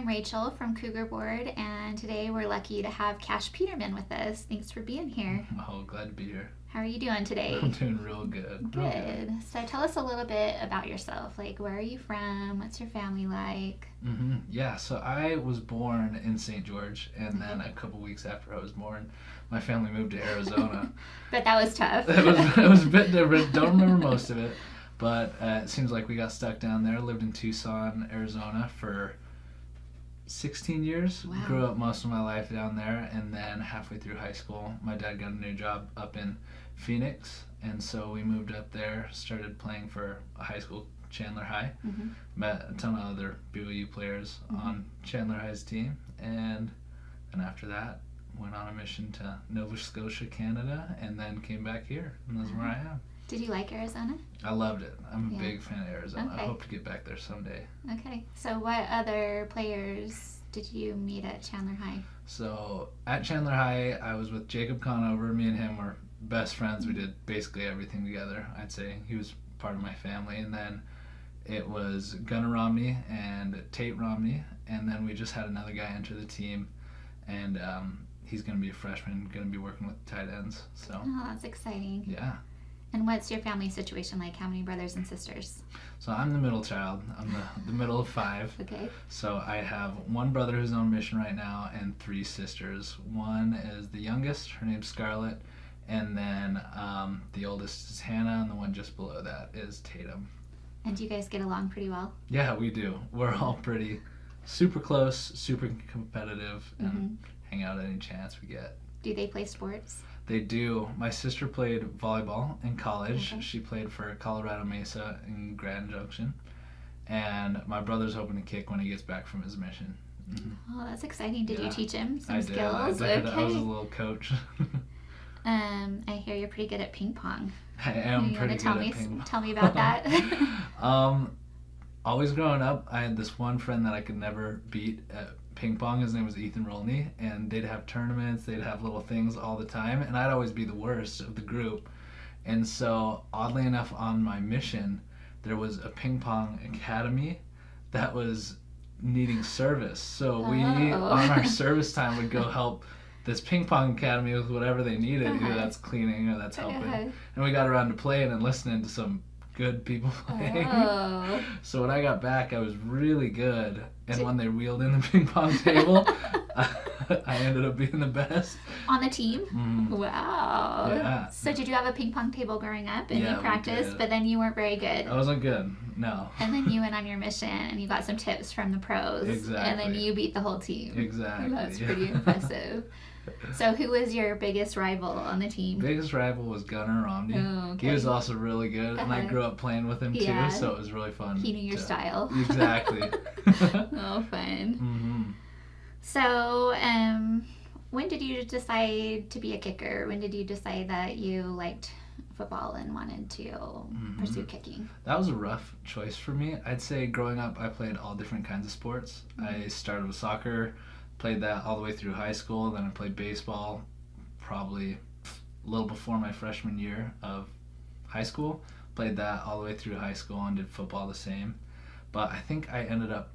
I'm Rachel from Cougar Board, and today we're lucky to have Cash Peterman with us. Thanks for being here. Oh, glad to be here. How are you doing today? I'm doing real good. Good. So tell us a little bit about yourself. Like, where are you from? What's your family like? Yeah, so I was born in St. George, and then a couple weeks after I was born, my family moved to Arizona. But that was tough. It was a bit different. Don't remember most of it, but it seems like we got stuck down there. Lived in Tucson, Arizona for 16 years. Wow. Grew up most of my life down there, and then halfway through high school, my dad got a new job up in Phoenix, and so we moved up there, started playing for a high school, Chandler High. Met a ton of other BYU players on Chandler High's team, and then after that, went on a mission to Nova Scotia, Canada, and then came back here, and that's where I am. Did you like Arizona? I loved it. I'm a big fan of Arizona. Okay. I hope to get back there someday. Okay. So what other players did you meet at Chandler High? So at Chandler High, I was with Jacob Conover. Me and him were best friends. We did basically everything together. I'd say he was part of my family. And then it was Gunnar Romney and Tate Romney. And then we just had another guy enter the team. And he's going to be a freshman, going to be working with tight ends. So Oh, that's exciting. yeah. And what's your family situation like? How many brothers and sisters? So I'm the middle child. I'm the middle of 5. Okay. So I have one brother who's on mission right now and 3 sisters. One is the youngest. Her name's Scarlett. And then the oldest is Hannah, and the one just below that is Tatum. And do you guys get along pretty well? Yeah, we do. We're all pretty super close, super competitive, and hang out any chance we get. Do they play sports? They do. My sister played volleyball in college. Okay. She played for Colorado Mesa in Grand Junction. And my brother's hoping to kick when he gets back from his mission. Oh, that's exciting. Did you teach him some I skills? did. Okay. I was a little coach. I hear you're pretty good at ping pong. I am You pretty want to good at ping pong. tell me about that? Always growing up, I had this one friend that I could never beat at ping pong. His name was Ethan Rolney, and they'd have tournaments, they'd have little things all the time, and I'd always be the worst of the group. And so, oddly enough, on my mission, there was a ping pong academy that was needing service. So we, on our service time, would go help this ping pong academy with whatever they needed. Either that's cleaning or that's helping. And we got around to playing and listening to some good people playing. Oh. So when I got back, I was really good. And when they wheeled in the ping pong table, I ended up being the best. On the team? Wow. Yeah. So did you have a ping pong table growing up and Yeah, you we practiced, did. but then you weren't very good? I wasn't good. No. And then you went on your mission and you got some tips from the pros. Exactly. And then you beat the whole team. Exactly. That's pretty impressive. So who was your biggest rival on the team? Biggest rival was Gunnar Romney. Oh, okay. He was also really good, and I grew up playing with him Yeah. too, so it was really fun. He knew your style. Exactly. Oh, fun. So, when did you decide to be a kicker? When did you decide that you liked football and wanted to pursue kicking? That was a rough choice for me. I'd say growing up, I played all different kinds of sports. I started with soccer, played that all the way through high school. Then I played baseball probably a little before my freshman year of high school. Played that all the way through high school and did football the same. But I think I ended up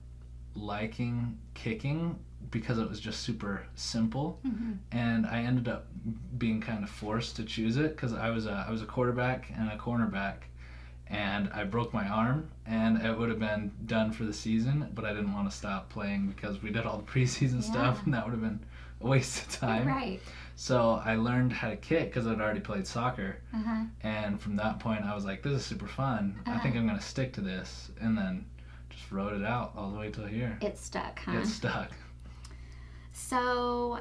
liking kicking because it was just super simple, and I ended up being kind of forced to choose it because I was a quarterback and a cornerback, and I broke my arm, and it would have been done for the season, but I didn't want to stop playing because we did all the preseason stuff, and that would have been a waste of time. Right. So I learned how to kick because I'd already played soccer, and from that point I was like, this is super fun. I think I'm going to stick to this, and then just wrote it out all the way till here. It stuck, huh? It stuck. So,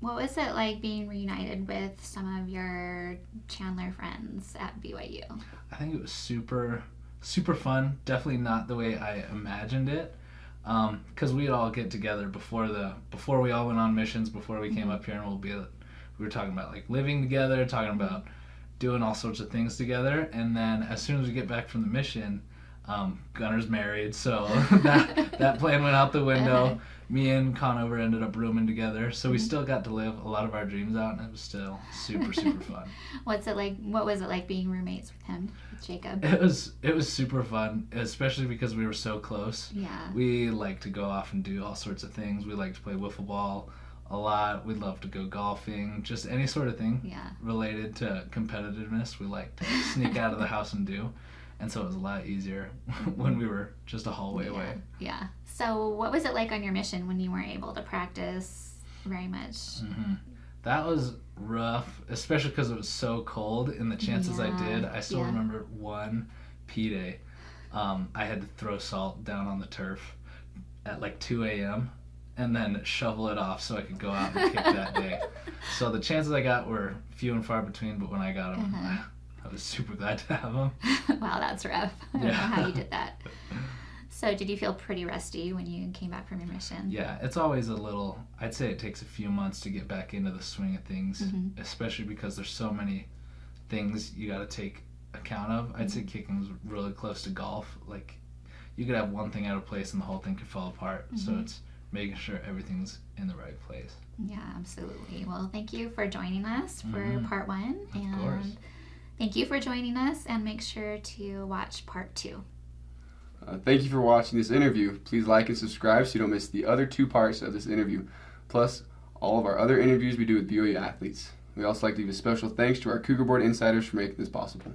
what was it like being reunited with some of your Chandler friends at BYU? I think it was super, super fun. Definitely not the way I imagined it. Because we'd all get together before we all went on missions, before we came up here, and we were talking about like living together, talking about doing all sorts of things together. And then as soon as we get back from the mission, Gunner's married, so that plan went out the window. Me and Conover ended up rooming together, so we still got to live a lot of our dreams out, and it was still super fun. What was it like being roommates with him, with Jacob? It was super fun, especially because we were so close. Yeah. We like to go off and do all sorts of things. We like to play wiffle ball a lot. We love to go golfing, just any sort of thing related to competitiveness. We like to sneak out of the house and do. And so it was a lot easier when we were just a hallway away. Yeah. So what was it like on your mission when you weren't able to practice very much? Mm-hmm. That was rough, especially because it was so cold. And the chances I did, I still remember one P day. I had to throw salt down on the turf at like 2 a.m. and then shovel it off so I could go out and kick that day. So the chances I got were few and far between, but when I got them, I was super glad to have them. Wow, that's rough. I don't know how you did that. So did you feel pretty rusty when you came back from your mission? Yeah, it's always a little, I'd say it takes a few months to get back into the swing of things, especially because there's so many things you got to take account of. I'd say kicking is really close to golf. Like, you could have one thing out of place and the whole thing could fall apart. So it's making sure everything's in the right place. Yeah, absolutely. Well, thank you for joining us for part 1. Of course. Thank you for joining us, and make sure to watch part 2. Thank you for watching this interview. Please like and subscribe so you don't miss the other 2 parts of this interview, plus all of our other interviews we do with BYU athletes. We also like to give a special thanks to our Cougar Board insiders for making this possible.